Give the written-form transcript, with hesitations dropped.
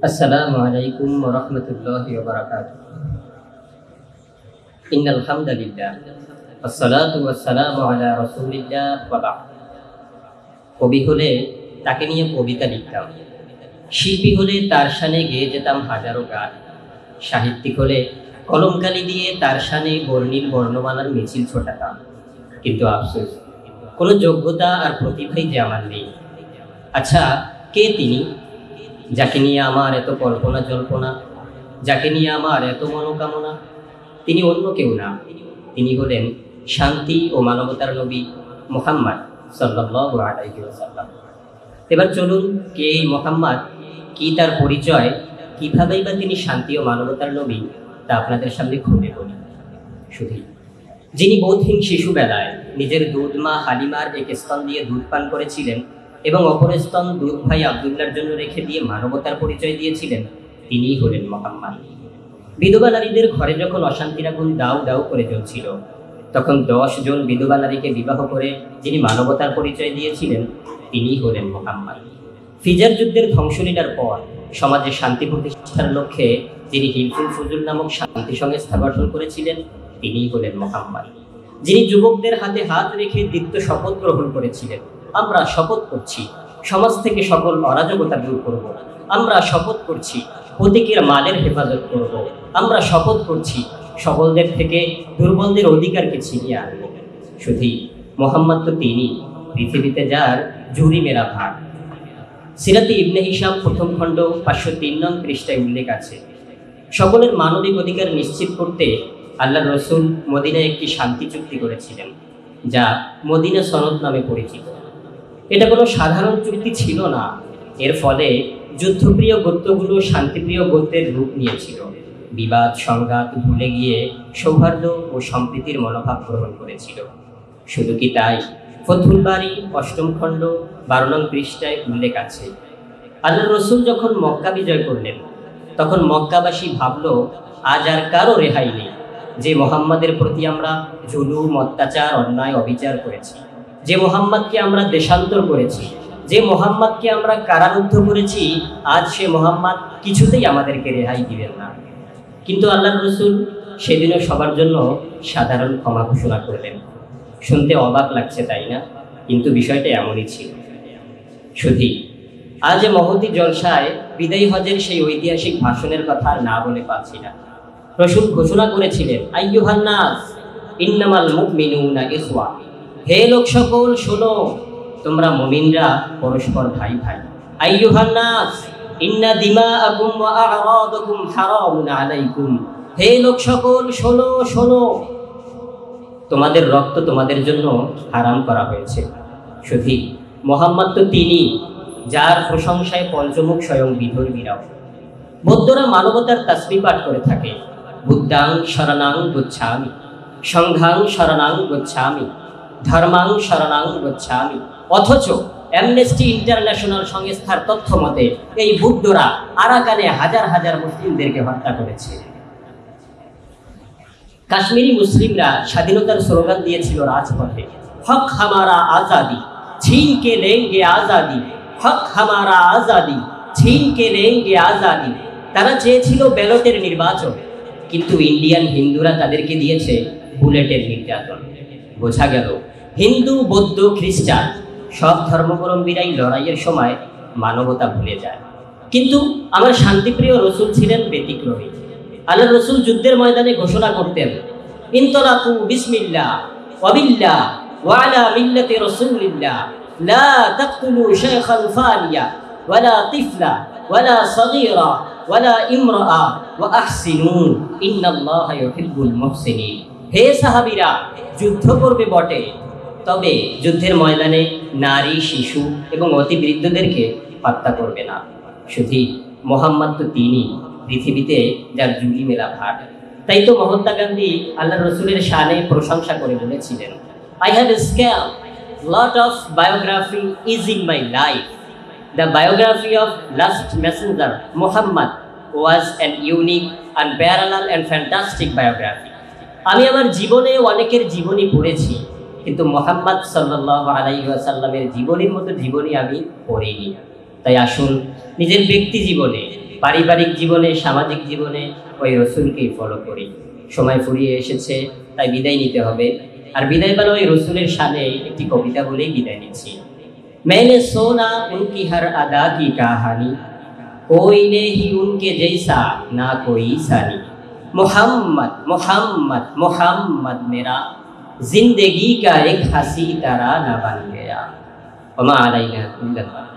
আসসালামু আলাইকুম ওয়া রাহমাতুল্লাহি ওয়া বারাকাতুহু। ইন্নাল হামদালিল্লাহ ওয়াসসালাতু ওয়াসসালামু আলা রাসূলিল্লাহ ওয়া বা'দ। কবি হলে তাকে নিয়ে কবিতা লিখতাম, শিল্পী হলে তার শানে গেয়ে যেতাম হাজারো গান, সাহিত্যিক হলে কলমকালি দিয়ে তার শানে বর্ণিল বর্ণমালার মিছিল ছোটাতাম। কিন্তু আফসোস, কোনো যোগ্যতা আর প্রতিভাই যে আমার নেই। আচ্ছা, কে তিনি যাকে নিয়ে আমার এত কল্পনা জল্পনা, যাকে নিয়ে আমার এত মনোকামনা? তিনি অন্য কেউ না, তিনি হলেন শান্তি ও মানবতার নবী মুহাম্মদ সাল্লাল্লাহু আলাইহি ওয়াসাল্লাম। এবার চলুন, কে এই মুহাম্মদ, কি তার পরিচয়, কিভাবেই বা তিনি শান্তি ও মানবতার নবী, তা আপনাদের সামনে খুলে বলি। শুধু যিনি বোধহীন শিশুবেলায় নিজের দুধ মা হালিমার এক স্তন দিয়ে দুধ পান করেছিলেন এবং অপর স্তন দুধ ভাই আব্দুল্লাহর জন্য রেখে দিয়ে মানবতার পরিচয় দিয়েছিলেন, তিনিই হলেন মুহাম্মদ। বিধবা নারীদের ঘরে যখন অশান্তির আগুন দাউ দাউ করে জ্বলছিল, তখন 10 জন বিধবা নারীকে বিবাহ করে যিনি মানবতার পরিচয় দিয়েছিলেন, তিনিই হলেন মুহাম্মদ। ফিজার যুদ্ধের ধ্বংসলীলার পর সমাজে শান্তি প্রতিষ্ঠার লক্ষ্যে যিনি হিলফুল ফুজুল নামক শান্তি সংস্থা গঠন করেছিলেন, তিনিই হলেন মুহাম্মদ। যিনি যুবকদের হাতে হাত রেখে দীপ্ত শপথ গ্রহণ করেছিলেন, আমরা শপথ করছি সমাজ থেকে সকল অরাজকতা দূর করব, আমরা শপথ করছি প্রতীকের মালের হেফাজত করব, আমরা শপথ করছি সবলদের থেকে দুর্বলদের অধিকারকে ছিনিয়ে আনব। শুধুই মুহাম্মদ তো তিনি, পৃথিবীতে যার জুরি মেরা ভাগ। সিরাতে ইবনে হিশাম প্রথম খণ্ড 503 নং পৃষ্ঠায় উল্লেখ আছে, সকলের মানবিক অধিকার নিশ্চিত করতে আল্লাহ রসুল মদিনায় একটি শান্তি চুক্তি করেছিলেন, যা মদিনা সনদ নামে পরিচিত। এটা কোনো সাধারণ চুক্তি ছিল না, এর ফলে যুদ্ধপ্রিয় গোত্রগুলো শান্তিপ্রিয় গোত্রের রূপ নিয়েছিল। বিবাদ সংঘাত ভুলে গিয়ে সৌহার্দ্য ও সম্প্রীতির মনোভাব গ্রহণ করেছিল। শুধু কি তাই, ফথুল বারী 8ম খণ্ড 12 নং পৃষ্ঠায় উল্লেখ আছে, আল্লাহ রসুল যখন মক্কা বিজয় করলেন, তখন মক্কাবাসী ভাবল আজ আর কারো রেহাই নেই। যে মুহাম্মাদের প্রতি আমরা জুলুম, অত্যাচার, অন্যায়, অবিচার করেছি, যে মুহাম্মদকে আমরা দেশান্তর করেছি, যে মুহাম্মদকে আমরা কারারুদ্ধ করেছি, আজ সে মুহাম্মদ কিছুতেই আমাদেরকে রেহাই দিবেন না। কিন্তু আল্লাহর রসুল সেদিনও সবার জন্য সাধারণ ক্ষমা ঘোষণা করলেন। শুনতে অবাক লাগছে, তাই না? কিন্তু বিষয়টা এমনই ছিল। শুধু আজ মহতী জলসায় বিদায়ী হজের সেই ঐতিহাসিক ভাষণের কথা না বলে পাচ্ছি না। রসুল ঘোষণা করেছিলেন, আইয়ুহান নাস ইন্নামাল মুমিনুনা ইখওয়া, হে লোক সকল শোনো, তোমরা মুমিনরা পরস্পর ভাই ভাই। আইয়ুহান নাস ইন্না দিমাআকুম ওয়া আ'রাদাকুম হারামুন আলাইকুম, হে লোক সকল শোনো শোনো, তোমাদের রক্ত তোমাদের জন্য হারাম করা হয়েছে। শুধু মুহাম্মদ তো তিনি, যার প্রশংসায় পঞ্চমুখ স্বয়ং বিধর্মীরাও। বৌদ্ধরা মানবতার তাসবিহ পাঠ করে থাকে, বুদ্ধাং শরণাং গচ্ছামি, সংঘাং শরণাং গচ্ছামি, ধর্মাং শরণাং গচ্ছামি। অথচ অ্যামনেস্টি ইন্টারন্যাশনাল সংস্থার তথ্য মতে এই বুদ্ধরা আরাকানে হাজার হাজার মুসলিমদেরকে হত্যা করেছে। কাশ্মীরি মুসলিমরা স্বাধীনতার স্লোগান দিয়েছিল রাজপথে, হক হামারা আজাদি ছিন কে লেঙ্গে আজাদি, হক হামারা আজাদি ছিন কে লেঙ্গে আজাদি। তারা চেয়েছিল ব্যালটের নির্বাচন, কিন্তু ইন্ডিয়ান হিন্দুরা তাদেরকে দিয়েছে বুলেটের নির্যাতন। বোঝা গেল হিন্দু, বৌদ্ধ, খ্রিস্টান সব ধর্মকর্মীরাই লড়াইয়ের সময় মানবতা ভুলে যায়। কিন্তু আমার শান্তিপ্রিয় রসুল ছিলেন ব্যতিক্রমী। আল্লাহ রসুল যুদ্ধের ময়দানে ঘোষণা করতেন, ইনতলাকু বিসমিল্লাহ ওয়াবিল্লাহ ওয়া আলা মিল্লাতি রাসূলিল্লাহ, লা তাকতুলু শাইখাল ফালিয়া ওয়ালা তিফলা ওয়ালা সাগীরা ওয়ালা ইমরাআ ওয়া আহসিনু ইন্নাল্লাহা ইউহিব্বুল মুহসিনিন। হে সাহাবীরা, যুদ্ধ করবে বটে, তবে যুদ্ধের ময়দানে নারী, শিশু এবং অতি বৃদ্ধদেরকে হত্যা করবে না। শুধু মুহাম্মদ তো তিনি, পৃথিবীতে যার জুলি মেলা ভাগ। তাই তো মহাত্মা গান্ধী আল্লাহ রসুলের শানে প্রশংসা করে বলেছিলেন, আই হ্যাভ স্কেপ lot of biography is in my life. The biography of last messenger Muhammad was an unique, unparalleled and fantastic biography. আমি আমার জীবনে অনেকের জীবনী পড়েছি, কিন্তু মুহাম্মদ সাল্লাল্লাহু আলাইহি ওয়াসাল্লামের জীবনীর মতো জীবনী আমি পড়িনি। তাই আসুন নিজের ব্যক্তি জীবনে পারিবারিক জীবনে, সামাজিক জীবনে ওই রসুলকেই ফলো করি। সময় ফুরিয়ে এসেছে, তাই বিদায় নিতে হবে। আর বিদায় বেলা ওই রসুলের শানে একটি কবিতা বলেই বিদায় নিচ্ছি। मैंने सोना उनकी हर अदा की कहानी, कोई नहीं उनके जैसा ना कोई सानी। मोहम्मद मोहम्मद मोहम्मद मेरा जिंदगी का एक हंसी तराना बन गया। वमा अलैना इल्लल बलाग।